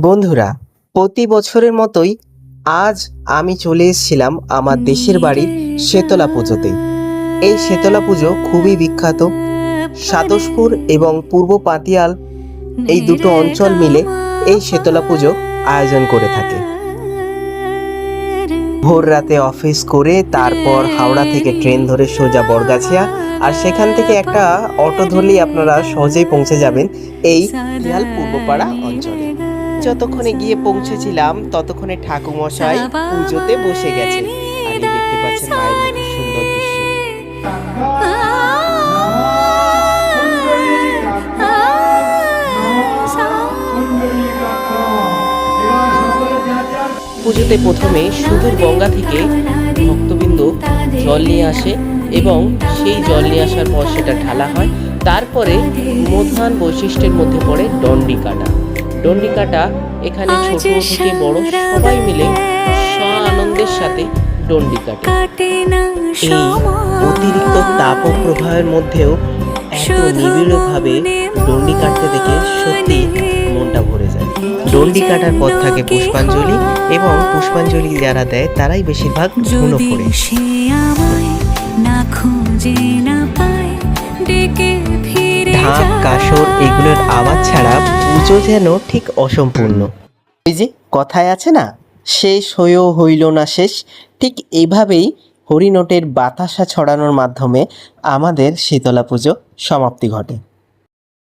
বন্ধুরা, প্রতি বছরের মতোই আজ আমি চলে এসেছিলাম আমার দেশের বাড়ির শেতলা পুজোতে। এই শেতলা পুজো খুবই বিখ্যাত। সাতসপুর এবং পূর্ব পাতিয়াল এই দুটো অঞ্চল মিলে এই শেতলা পুজো আয়োজন করে থাকে। ভোর রাতে অফিস করে তারপর হাওড়া থেকে ট্রেন ধরে সোজা বরগাছিয়া, আর সেখান থেকে একটা অটো ধরলেই আপনারা সহজেই পৌঁছে যাবেন এই পাতিয়াল পূর্বপাড়া অঞ্চলে। যতক্ষণে গিয়ে পৌঁছেছিলাম ততক্ষণে ঠাকুরমশাই পুজোতে বসে গেছে। আর এই দেখতে পাচ্ছেন মায়ের মুখে সুন্দর দৃশ্য। পুজোতে প্রথমে সুদূর গঙ্গা থেকে ভক্তবৃন্দ জল নিয়ে আসে এবং সেই জল নিয়ে আসার পর সেটা ঢালা হয়। তারপরে প্রধান বৈশিষ্ট্যের মধ্যে পড়ে ডন্ডি কাটা। ডন্ডি কাটা এখানে ছোট থেকে বড় সবাই মিলে আনন্দের সাথে ডন্ডি কাটে। এই অতিরিক্ত তাপপ্রবাহের মধ্যেও এত নিবিড়ভাবে ডন্ডি কাটতে দেখে সত্যি মনটা ভরে যায়। ডন্ডি কাটার পর থাকে পুষ্পাঞ্জলি, এবং পুষ্পাঞ্জলি যারা দেয় তারাই বেশিরভাগ ধুনো পড়ে। ঢাক কাসর এগুলোর আওয়াজ ছাড়া পুজো যেন ঠিক অসম্পূর্ণ। এই যে কথায় আছে না, শেষ হয়েও হইল না শেষ, ঠিক এইভাবেই হরিনোটের বাতাসা ছড়ানোর মাধ্যমে আমাদের শীতলা পুজো সমাপ্তি ঘটে।